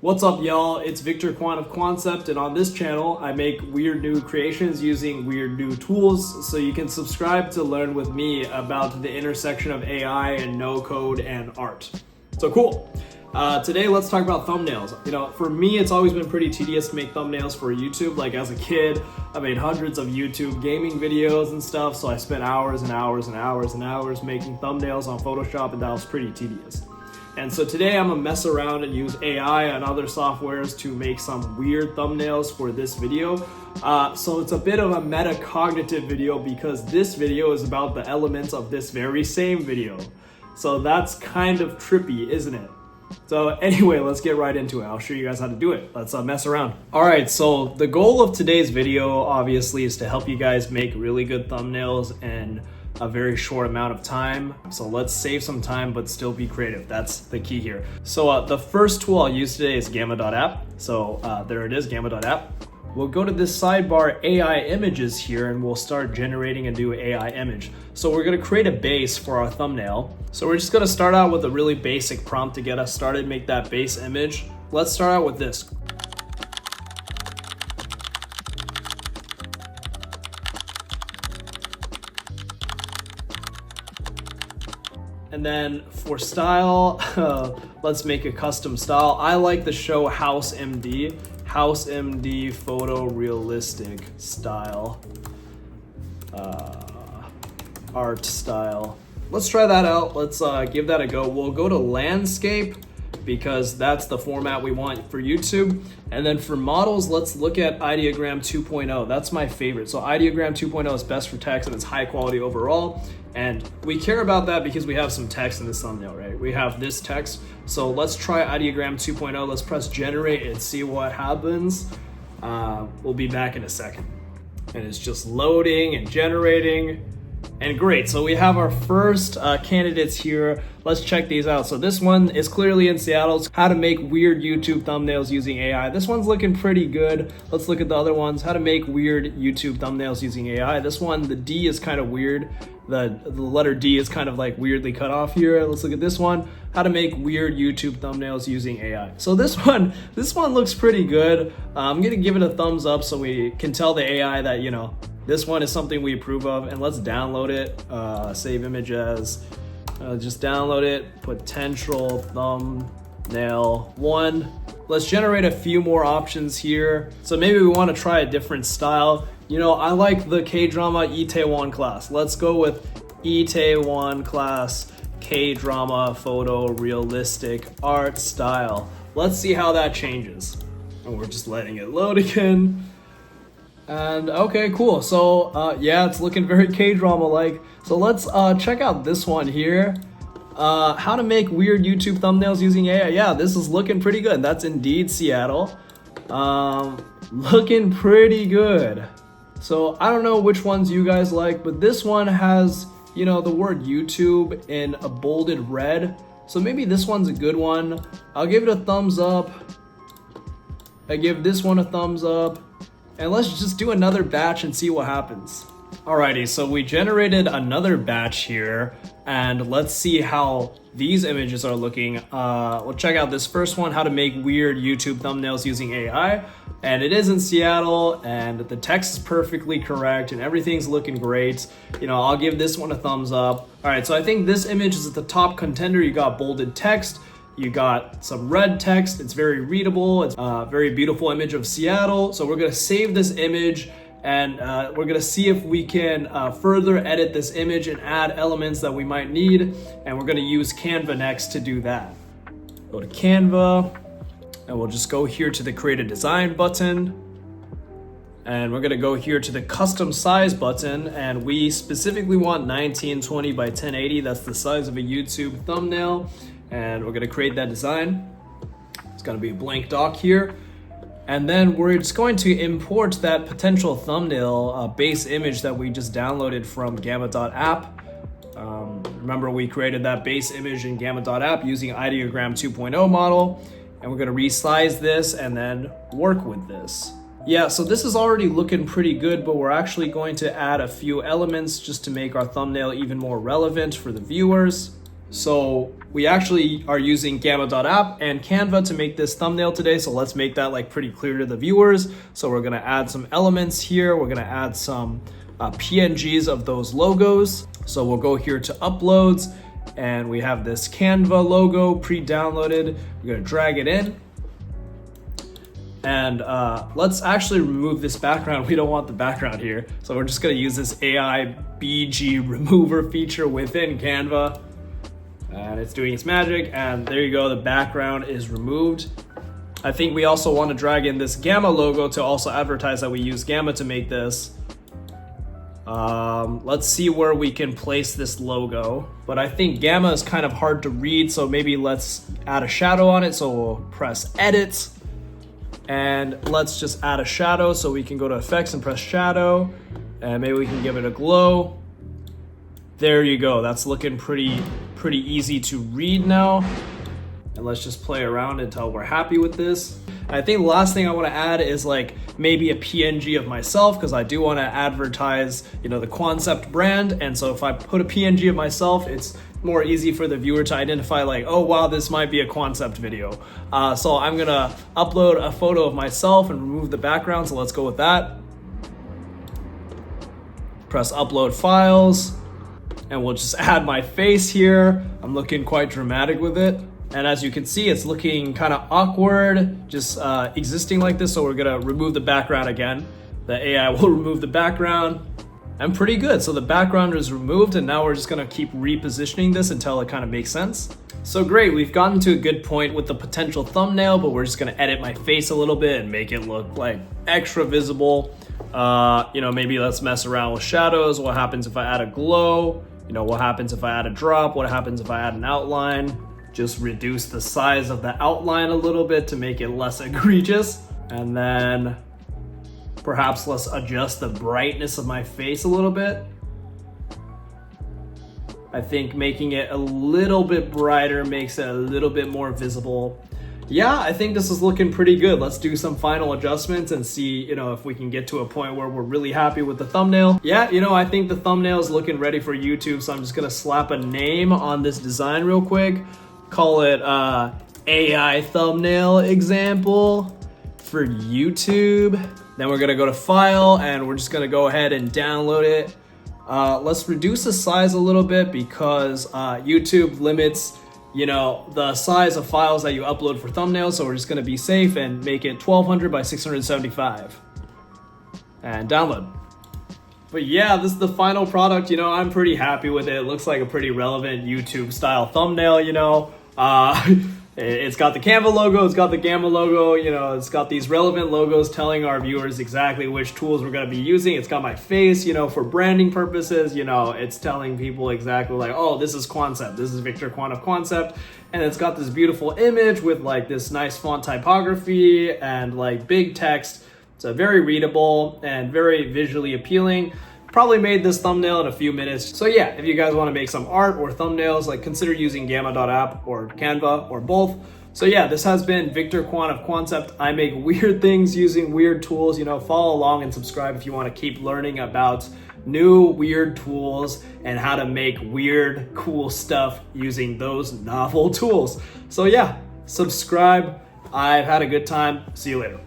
What's up, y'all? It's Victor Kuan of Kuancept, and on this channel, I make weird new creations using weird new tools, so you can subscribe to learn with me about the intersection of AI and no code and art. So cool. Today, let's talk about thumbnails. You know, for me, it's always been pretty tedious to make thumbnails for YouTube. Like as a kid, I made hundreds of YouTube gaming videos and stuff, so I spent hours and hours and hours and hours making thumbnails on Photoshop, and that was pretty tedious. And so today I'm gonna mess around and use AI and other softwares to make some weird thumbnails for this video. So it's a bit of a metacognitive video because this video is about the elements of this very same video. So that's kind of trippy, isn't it? So anyway, let's get right into it. I'll show you guys how to do it. Let's mess around. All right, so the goal of today's video obviously is to help you guys make really good thumbnails in a very short amount of time. So let's save some time but still be creative. That's the key here. So the first tool I'll use today is Gamma.app. So there it is, Gamma.app. We'll go to this sidebar AI images here and we'll start generating a new AI image. So we're gonna create a base for our thumbnail. So we're just gonna start out with a really basic prompt to get us started, make that base image. Let's start out with this. And then for style, let's make a custom style. I like the show House MD photorealistic style, art style. Let's try that out. Let's give that a go. We'll go to landscape because that's the format we want for YouTube. And then for models, let's look at Ideogram 2.0. That's my favorite. So Ideogram 2.0 is best for text and it's high quality overall. And we care about that because we have some text in this thumbnail, right? We have this text. So let's try Ideogram 2.0. Let's press generate and see what happens. We'll be back in a second. And it's just loading and generating. And great, so we have our first candidates here. Let's check these out. So this one is clearly in Seattle. It's how to make weird YouTube thumbnails using AI. This one's looking pretty good. Let's look at the other ones. How to make weird YouTube thumbnails using AI. This one, the D is kind of weird. The letter D is kind of like weirdly cut off here. Let's look at this one. How to make weird YouTube thumbnails using AI. So this one looks pretty good. I'm gonna give it a thumbs up so we can tell the AI that, you know, this one is something we approve of, and let's download it. Save image as, just download it, potential thumbnail 1. Let's generate a few more options here. So maybe we want to try a different style. You know, I like the Kdrama Itaewon class. Let's go with Itaewon class, Kdrama photorealistic art style. Let's see how that changes. And we're just letting it load again. And okay, cool. So yeah, it's looking very K-drama-like. So let's check out this one here. How to make weird YouTube thumbnails using AI. Yeah, this is looking pretty good. That's indeed Seattle. Looking pretty good. So I don't know which ones you guys like, but this one has, you know, the word YouTube in a bolded red. So maybe this one's a good one. I'll give it a thumbs up. I give this one a thumbs up. And let's just do another batch and see what happens. Alrighty, so we generated another batch here, and let's see how these images are looking. We'll check out this first one, how to make weird YouTube thumbnails using AI. And it is in Seattle, and the text is perfectly correct, and everything's looking great. You know, I'll give this one a thumbs up. Alright, so I think this image is at the top contender. You got bolded text. You got some red text. It's very readable. It's a very beautiful image of Seattle. So we're gonna save this image and we're gonna see if we can further edit this image and add elements that we might need. And we're gonna use Canva next to do that. Go to Canva and we'll just go here to the create a design button. And we're gonna go here to the custom size button, and we specifically want 1920 by 1080. That's the size of a YouTube thumbnail. And we're gonna create that design. It's gonna be a blank doc here. And then we're just going to import that potential thumbnail base image that we just downloaded from Gamma.app. Remember, we created that base image in Gamma.app using Ideogram 2.0 model. And we're gonna resize this and then work with this. Yeah, so this is already looking pretty good, but we're actually going to add a few elements just to make our thumbnail even more relevant for the viewers. So we actually are using Gamma.app and Canva to make this thumbnail today. So let's make that like pretty clear to the viewers. So we're gonna add some elements here. We're gonna add some PNGs of those logos. So we'll go here to uploads and we have this Canva logo pre-downloaded. We're gonna drag it in. And let's actually remove this background. We don't want the background here. So we're just gonna use this AI BG remover feature within Canva. And it's doing its magic, and there you go, the background is removed. I think we also want to drag in this Gamma logo to also advertise that we use Gamma to make this. Let's see where we can place this logo. But I think Gamma is kind of hard to read, so maybe let's add a shadow on it. So we'll press edit, and let's just add a shadow. So we can go to effects and press shadow, and maybe we can give it a glow. There you go, that's looking pretty easy to read now. And let's just play around until we're happy with this. I think the last thing I want to add is like maybe a PNG of myself, because I do want to advertise, the Kuancept brand. And so if I put a PNG of myself, it's more easy for the viewer to identify like, oh wow, this might be a Kuancept video. So I'm gonna upload a photo of myself and remove the background. So let's go with that. Press upload files. And we'll just add my face here. I'm looking quite dramatic with it. And as you can see, it's looking kind of awkward, just existing like this. So we're gonna remove the background again. The AI will remove the background. And pretty good. So the background is removed, and now we're just gonna keep repositioning this until it kind of makes sense. So great, we've gotten to a good point with the potential thumbnail, but we're just gonna edit my face a little bit and make it look like extra visible. Maybe let's mess around with shadows. What happens if I add a glow? What happens if I add a drop? What happens if I add an outline? Just reduce the size of the outline a little bit to make it less egregious. And then perhaps let's adjust the brightness of my face a little bit. I think making it a little bit brighter makes it a little bit more visible. Yeah, I think this is looking pretty good. Let's do some final adjustments and see, if we can get to a point where we're really happy with the thumbnail. Yeah, I think the thumbnail is looking ready for YouTube. So I'm just gonna slap a name on this design real quick. Call it AI thumbnail example for YouTube. Then we're gonna go to file and we're just gonna go ahead and download it. Let's reduce the size a little bit because YouTube limits the size of files that you upload for thumbnails. So we're just gonna be safe and make it 1200 by 675 and download. But yeah, this is the final product. I'm pretty happy with it. It looks like a pretty relevant YouTube style thumbnail, It's got the Canva logo, it's got the Gamma logo, it's got these relevant logos telling our viewers exactly which tools we're gonna be using. It's got my face, for branding purposes, it's telling people exactly like, oh, this is Kuancept, this is Victor Kuan of Kuancept. And it's got this beautiful image with like this nice font typography and like big text. It's very readable and very visually appealing. Probably made this thumbnail in a few minutes. So yeah, if you guys want to make some art or thumbnails, like consider using Gamma.app or Canva or both. So yeah, this has been Victor Kuan of Kuancept. I make weird things using weird tools. Follow along and subscribe if you want to keep learning about new weird tools and how to make weird, cool stuff using those novel tools. So yeah, subscribe. I've had a good time. See you later.